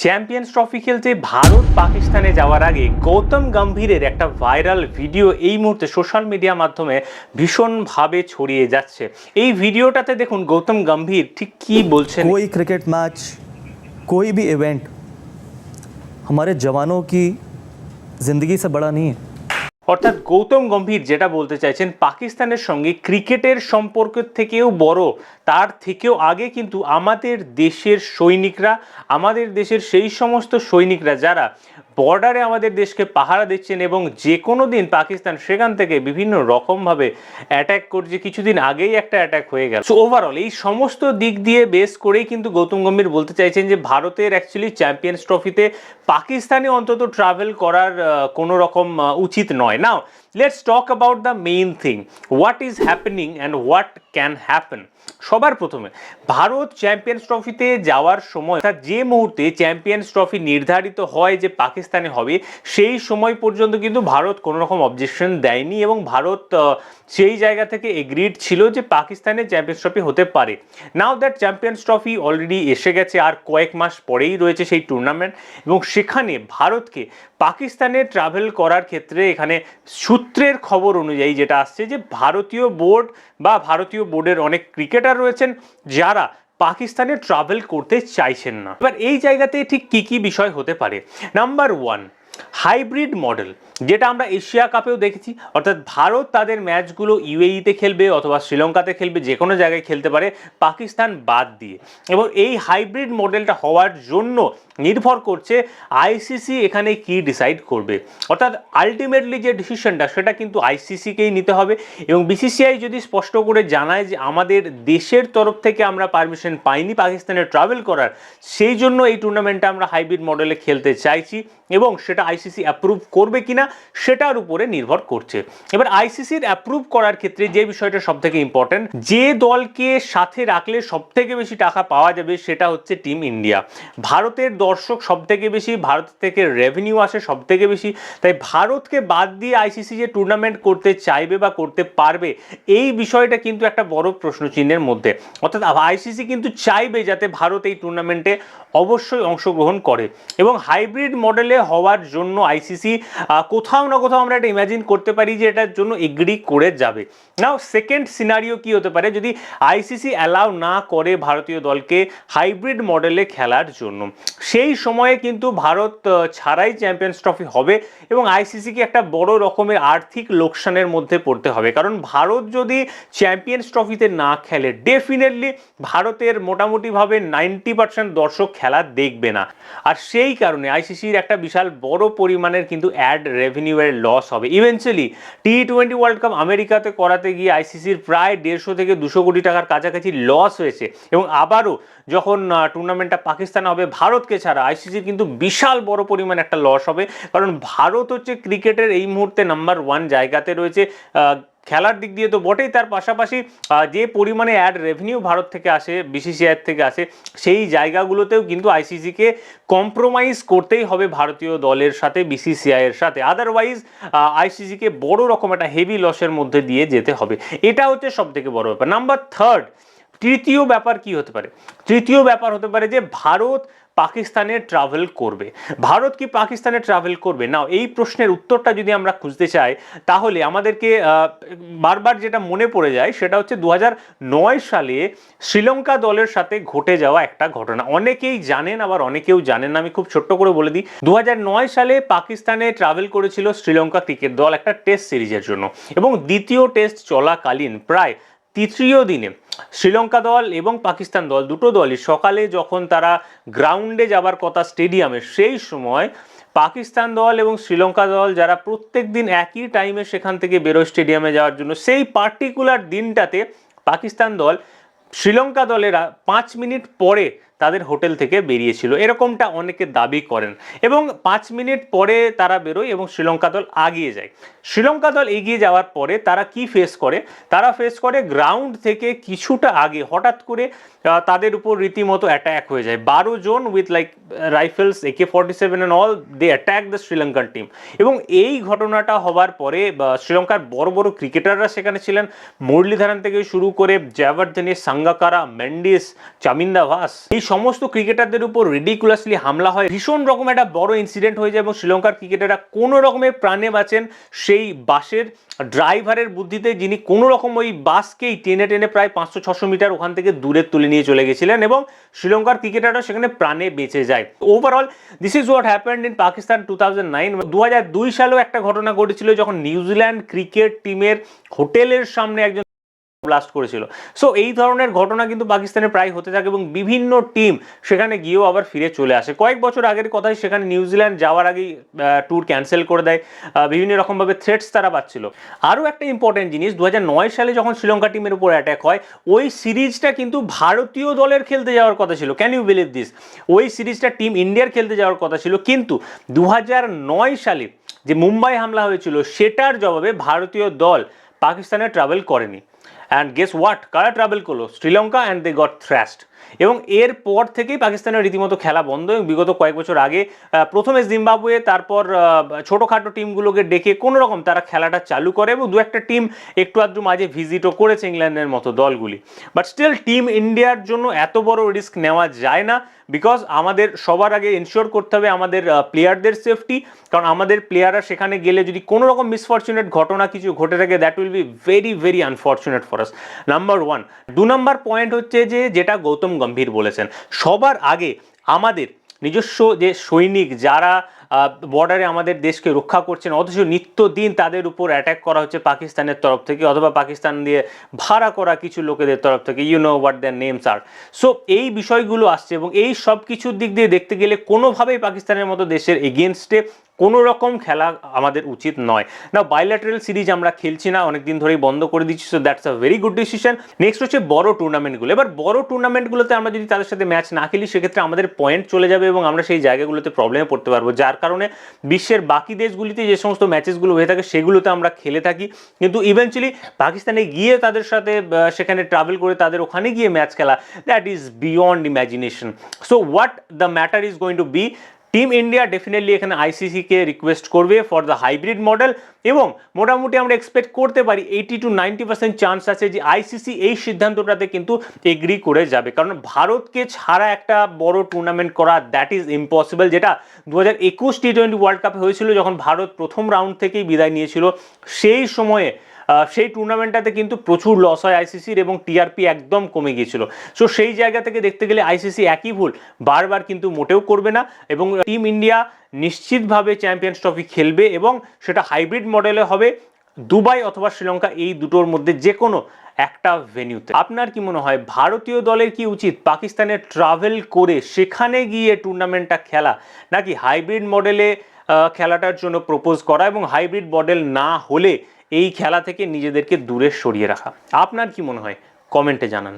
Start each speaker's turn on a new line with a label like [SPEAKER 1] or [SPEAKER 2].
[SPEAKER 1] Champions trophy খেলতে ভারত পাকিস্তানে যাওয়ার আগে গৌতম গম্ভীরের একটা ভাইরাল ভিডিও এই মুহূর্তে সোশ্যাল মিডিয়া মাধ্যমে ভীষণভাবে ছড়িয়ে যাচ্ছে। এই ভিডিওটাতে দেখুন গৌতম গম্ভীর ঠিক কি বলছেন।
[SPEAKER 2] कोई क्रिकेट मैच, कोई भी इवेंट हमारे जवानों की ज़िंदगी से बड़ा नहीं है।
[SPEAKER 1] অর্থাৎ গৌতম গম্ভীর যেটা বলতে চাইছেন, পাকিস্তানের সঙ্গে ক্রিকেটের সম্পর্কের থেকেও বড়, তার থেকেও আগে কিন্তু আমাদের দেশের সৈনিকরা, আমাদের দেশের সেই সমস্ত সৈনিকরা যারা বর্ডারে আমাদের দেশকে পাহারা দিচ্ছেন এবং যে কোনো দিন পাকিস্তান সেখান থেকে বিভিন্ন রকমভাবে অ্যাটাক করছে। কিছুদিন আগেই একটা অ্যাটাক হয়ে গেল। সো ওভারঅল এই সমস্ত দিক দিয়ে বেস করেই কিন্তু গৌতম গম্ভীর বলতে চাইছেন যে ভারতের অ্যাকচুয়ালি চ্যাম্পিয়ন্স ট্রফিতে পাকিস্তানে অন্তত ট্রাভেল করার কোনো রকম উচিত নয়। Now let's talk about the main thing, what is happening and what can happen. সবার প্রথমে ভারত চ্যাম্পিয়ন্স ট্রফিতে যাওয়ার সময়, অর্থাৎ যে মুহূর্তে চ্যাম্পিয়ন্স ট্রফি নির্ধারিত হয় যে পাকিস্তানে হবে, সেই সময় পর্যন্ত কিন্তু ভারত কোনো রকম অবজেকশন দেয়নি এবং ভারত সেই জায়গা থেকে এগ্রিড ছিল যে পাকিস্তানে চ্যাম্পিয়ন্স ট্রফি হতে পারে। Now that champions trophy already এসে গেছে, আর কয়েক মাস পরেই রয়েছে সেই টুর্নামেন্ট, এবং সেখানে ভারতকে পাকিস্তানে ট্রাভেল করার ক্ষেত্রে এখানে সূত্রের খবর অনুযায়ী যেটা আসছে যে ভারতীয় বোর্ড বা ভারতীয় বোর্ডের অনেক ক্রিকেটার রয়েছেন যারা পাকিস্তানে ট্রাভেল করতে চাইছেন না। এবার এই জায়গাতে ঠিক কি কি বিষয় হতে পারে। নাম্বার ওয়ান, হাইব্রিড মডেল, যেটা আমরা এশিয়া কাপেও দেখেছি, অর্থাৎ ভারত তাদের ম্যাচগুলো ইউএইতে খেলবে অথবা শ্রীলঙ্কাতে খেলবে, যে কোনো জায়গায় খেলতে পারে পাকিস্তান বাদ দিয়ে। এবং এই হাইব্রিড মডেলটা হওয়ার জন্য নির্ভর করছে আইসিসি এখানে কি ডিসাইড করবে, অর্থাৎ আলটিমেটলি যে ডিসিশনটা সেটা কিন্তু আইসিসিকেই নিতে হবে। এবং বিসিসিআই যদি স্পষ্ট করে জানায় যে আমাদের দেশের তরফ থেকে আমরা পারমিশন পাইনি পাকিস্তানে ট্রাভেল করার, সেই জন্য এই টুর্নামেন্টটা আমরা হাইব্রিড মডেলে খেলতে চাইছি, এবং সেটা আইসিসি অ্যাপ্রুভ করবে কিনা সেটার উপরে নির্ভর করছে। এবার আইসিসির অ্যাপ্রুভ করার ক্ষেত্রে যে বিষয়টা সব থেকে ইম্পর্টেন্ট, যে দলকে সাথে রাখলে সব থেকে বেশি টাকা পাওয়া যাবে সেটা হচ্ছে টিম ইন্ডিয়া। ভারতের দর্শক সব থেকে বেশি, ভারত থেকে রেভিনিউ আসে সব থেকে বেশি, তাই ভারতকে বাদ দিয়ে আইসিসি যে টুর্নামেন্ট করতে চাইবে বা করতে পারবে, এই বিষয়টা কিন্তু একটা বড় প্রশ্নচিহ্নের মধ্যে। অর্থাৎ আইসিসি কিন্তু চাইবে যাতে ভারত এই টুর্নামেন্টে অবশ্যই অংশগ্রহণ করে, এবং হাইব্রিড মডেলে হওয়ার জন্য আইসিসি কোথাও না কোথাও আমরা এটা ইমাজিন করতে পারি যে এটার জন্য এগ্রি করে যাবে। নাও সেকেন্ড সিনারিও কি হতে পারে, যদি আইসিসি অ্যালাউ না করে ভারতীয় দলকে হাইব্রিড মডেলে খেলার জন্য, সেই সময়ে কিন্তু ভারত ছাড়াই চ্যাম্পিয়ন্স ট্রফি হবে এবং আইসিসিকে একটা বড় রকমের আর্থিক লোকসানের মধ্যে পড়তে হবে। কারণ ভারত যদি চ্যাম্পিয়ন্স ট্রফিতে না খেলে, ডেফিনেটলি ভারতের মোটামুটিভাবে 90% দর্শক খেলা দেখবে না, আর সেই কারণে আইসিসির একটা বিশাল বড় পরিমাণের কিন্তু অ্যাড রেভিনিউয়ের লস হবে। ইভেন্চুয়ালি টি20 ওয়ার্ল্ড কাপ আমেরিকাতে করাতে গিয়ে আইসিসির প্রায় 150 থেকে 200 কোটি টাকার কাছাকাছি লস হয়েছে, এবং আবারও যখন টুর্নামেন্টটা পাকিস্তানে হবে ভারতকে ছাড়া, আইসিসির কিন্তু বিশাল বড় পরিমাণ একটা লস হবে। কারণ ভারত হচ্ছে ক্রিকেটের এই মুহূর্তে নাম্বার 1 জায়গাতে রয়েছে, খেলার দিক দিয়ে তো বটেই, তার পাশাপাশি যে পরিমাণে অ্যাড রেভিনিউ ভারত থেকে আসে, বিসিসিআই থেকে আসে, সেই জায়গাগুলোতেও কিন্তু আইসিসিকে কম্প্রোমাইজ করতেই হবে ভারতীয় দলের সাথে, বিসিসিআইয়ের সাথে। আদারওয়াইজ আইসিসিকে বড় রকম একটা হেভি লসের মধ্যে দিয়ে যেতে হবে। এটা হচ্ছে সব থেকে বড় ব্যাপার। নাম্বার থার্ড, তৃতীয় ব্যাপার কি হতে পারে? তৃতীয় ব্যাপার হতে পারে যে ভারত পাকিস্তানে ট্রাভেল করবে। ভারত কি পাকিস্তানে ট্রাভেল করবে? নাও এই প্রশ্নের উত্তরটা যদি আমরা খুঁজতে চাই, তাহলে আমাদেরকে বারবার যেটা মনে পড়ে যায় সেটা হচ্ছে 2009 সালে শ্রীলঙ্কা দলের সাথে ঘটে যাওয়া একটা ঘটনা। অনেকেই জানেন, আবার অনেকেও জানেন না, আমি খুব ছোট্ট করে বলে দিই। 2009 সালে পাকিস্তানে ট্রাভেল করেছিল শ্রীলঙ্কা ক্রিকেট দল একটা টেস্ট সিরিজের জন্য, এবং দ্বিতীয় টেস্ট চলাকালীন প্রায় তৃতীয় দিনে শ্রীলঙ্কা দল এবং পাকিস্তান দল দুটো দলই সকালে যখন তারা গ্রাউন্ডে যাবার কথা স্টেডিয়ামে, সেই সময় পাকিস্তান দল এবং শ্রীলঙ্কা দল যারা প্রত্যেক দিন একই টাইমে সেখান থেকে বেরোয় স্টেডিয়ামে যাওয়ার জন্য, সেই পার্টিকুলার দিনটাতে পাকিস্তান দল শ্রীলঙ্কা দলেরা 5 মিনিট পরে তাদের হোটেল থেকে বেরিয়েছিল, এরকমটা অনেকে দাবি করেন। এবং 5 মিনিট পরে তারা বেরোয় এবং শ্রীলঙ্কা দল এগিয়ে যায়। শ্রীলঙ্কা দল এগিয়ে যাওয়ার পরে তারা কি ফেস করে? তারা ফেস করে গ্রাউন্ড থেকে কিছুটা আগে হঠাৎ করে তাদের উপর রীতিমতো অ্যাটাক হয়ে যায়। 12 জন with like rifles, AK-47 and all, they attack the Sri Lankan team. এবং এই ঘটনাটা হওয়ার পরে শ্রীলঙ্কার বড় বড় ক্রিকেটাররা সেখানে ছিলেন, মুরলীধরন থেকে শুরু করে জয়বর্ধনে, সাঙ্গাকারা, মেন্ডিস, চামিন্দা ভাস, এই সমস্ত ক্রিকেটারদের উপর রিডিকুলাসলি হামলা হয়, ভীষণ রকম একটা বড় ইনসিডেন্ট হয়ে যায় এবং শ্রীলঙ্কার ক্রিকেটাররা কোনো রকমের প্রাণে বাঁচেন সেই বাসের ড্রাইভারের বুদ্ধিতে, যিনি কোনো রকম ওই বাসকেই টেনে টেনে প্রায় 500-600 মিটার ওখান থেকে দূরে তুলে নিয়ে চলে গেছিলেন এবং শ্রীলঙ্কার ক্রিকেটাররা সেখানে প্রাণে বেঁচে যায়। Overall this is what happened in Pakistan 2009। 2002 সালেও একটা ঘটনা ঘটেছিল যখন নিউজিল্যান্ড ক্রিকেট টিমের হোটেলের সামনে একজন ব্লাস্ট করেছিল। সো এই ধরনের ঘটনা কিন্তু পাকিস্তানে প্রায় হতে থাকে এবং বিভিন্ন টিম সেখানে গিয়েও আবার ফিরে চলে আসে। কয়েক বছর আগের কথাই, সেখানে নিউজিল্যান্ড যাওয়ার আগেই ট্যুর ক্যান্সেল করে দেয়, বিভিন্ন রকমভাবে থ্রেটস তারা পাচ্ছিল। আরও একটা ইম্পর্টেন্ট জিনিস, 2009 সালে যখন শ্রীলঙ্কা টিমের উপর অ্যাটাক হয়, ওই সিরিজটা কিন্তু ভারতীয় দলের খেলতে যাওয়ার কথা ছিল। Can you believe this? ওই সিরিজটা টিম ইন্ডিয়ার খেলতে যাওয়ার কথা ছিল, কিন্তু 2009 সালে যে মুম্বাই হামলা হয়েছিল সেটার জবাবে ভারতীয় দল পাকিস্তানে ট্রাভেল করেনি। অ্যান্ড গেস হোয়াট, কারা ট্রাভেল করলো? Sri Lanka, and they got thrashed. এবং এরপর থেকেই পাকিস্তানের রীতিমতো খেলা বন্ধ। এবং বিগত কয়েক বছর আগে প্রথমে জিম্বাবুয়ে, তারপর ছোটোখাটো টিমগুলোকে ডেকে কোনো রকম তারা খেলাটা চালু করে এবং দু একটা টিম একটু আধটু মাঝে ভিজিটও করেছে ইংল্যান্ডের মতো দলগুলি। বাট স্টিল টিম ইন্ডিয়ার জন্য এত বড় রিস্ক নেওয়া যায় না, বিকজ আমাদের সবার আগে এনশিওর করতে হবে আমাদের প্লেয়ারদের সেফটি। কারণ আমাদের প্লেয়াররা সেখানে গেলে যদি কোনো রকম মিসফরচুনেট ঘটনা কিছু ঘটে থাকে, that will be very very unfortunate for us, number one. 2 number point হচ্ছে যে যেটা গৌতম গম্ভীর বলেছেন, সবার আগে আমাদের নিজস্ব যে সৈনিক যারা বর্ডারে আমাদের দেশকে রক্ষা করছেন, অথচ নিত্যদিন তাদের উপর অ্যাটাক করা হচ্ছে পাকিস্তানের তরফ থেকে অথবা পাকিস্তান দিয়ে ভাড়া করা কিছু লোকেদের তরফ থেকে, you know what their names are. So এই বিষয়গুলো আসছে এবং এই সব কিছুর দিক দিয়ে দেখতে গেলে কোনোভাবেই পাকিস্তানের মতো দেশের এগেনস্টে কোনো রকম খেলা আমাদের উচিত নয়। না, বাইল্যাটারাল সিরিজ আমরা খেলছি না, অনেকদিন ধরেই বন্ধ করে দিচ্ছি। So that's a very good decision. Next হচ্ছে বড় টুর্নামেন্টগুলো। এবার বড় টুর্নামেন্টগুলোতে আমরা যদি তাদের সাথে ম্যাচ না খেলি, সেক্ষেত্রে আমাদের পয়েন্ট চলে যাবে এবং আমরা সেই জায়গাগুলোতে প্রবলেমে পড়তে পারবো, যার কারণে বিশ্বের বাকি দেশগুলিতে যে সমস্ত ম্যাচেসগুলো হয়ে থাকে সেগুলোতে আমরা খেলে থাকি, কিন্তু ইভেন্চুয়ালি পাকিস্তানে গিয়ে তাদের সাথে সেখানে ট্রাভেল করে তাদের ওখানে গিয়ে ম্যাচ খেলা, that is beyond imagination. So what the matter is going to be, team India definitely এখানে আইসিসিকে রিকোয়েস্ট করবে ফর দ্য হাইব্রিড মডেল এবং মোটামুটি আমরা এক্সপেক্ট করতে পারি 80 to 90% চান্স আছে যে আইসিসি এই সিদ্ধান্তটাতে কিন্তু এগ্রি করে যাবে। কারণ ভারতকে ছাড়া একটা বড় টুর্নামেন্ট করা দ্যাট ইজ ইম্পসিবল, যেটা 2021 টি-20 ওয়ার্ল্ড কাপে হয়েছিল যখন ভারত প্রথম রাউন্ড থেকেই বিদায় নিয়েছিল। সেই সময়ে সেই টুর্নামেন্টটাতে কিন্তু প্রচুর লস হয় আইসিসির এবং টিআরপি একদম কমে গিয়েছিল। সো সেই জায়গা থেকে দেখতে গেলে আইসিসি একই ভুল বারবার কিন্তু মোটেও করবে না এবং টিম ইন্ডিয়া নিশ্চিতভাবে চ্যাম্পিয়ন্স ট্রফি খেলবে এবং সেটা হাইব্রিড মডেলে হবে, দুবাই অথবা শ্রীলঙ্কা এই দুটোর মধ্যে যে কোনো একটা ভেন্যুতে। আপনার কি মনে হয় ভারতীয় দলের কি উচিত পাকিস্তানে ট্রাভেল করে সেখানে গিয়ে টুর্নামেন্টটা খেলা, নাকি হাইব্রিড মডেলে খেলাটার জন্য প্রপোজ করা এবং হাইব্রিড মডেল না হলে এই খেলা থেকে নিজেদেরকে দূরে সরিয়ে রাখা? আপনার কি মনে হয় কমেন্টে জানান।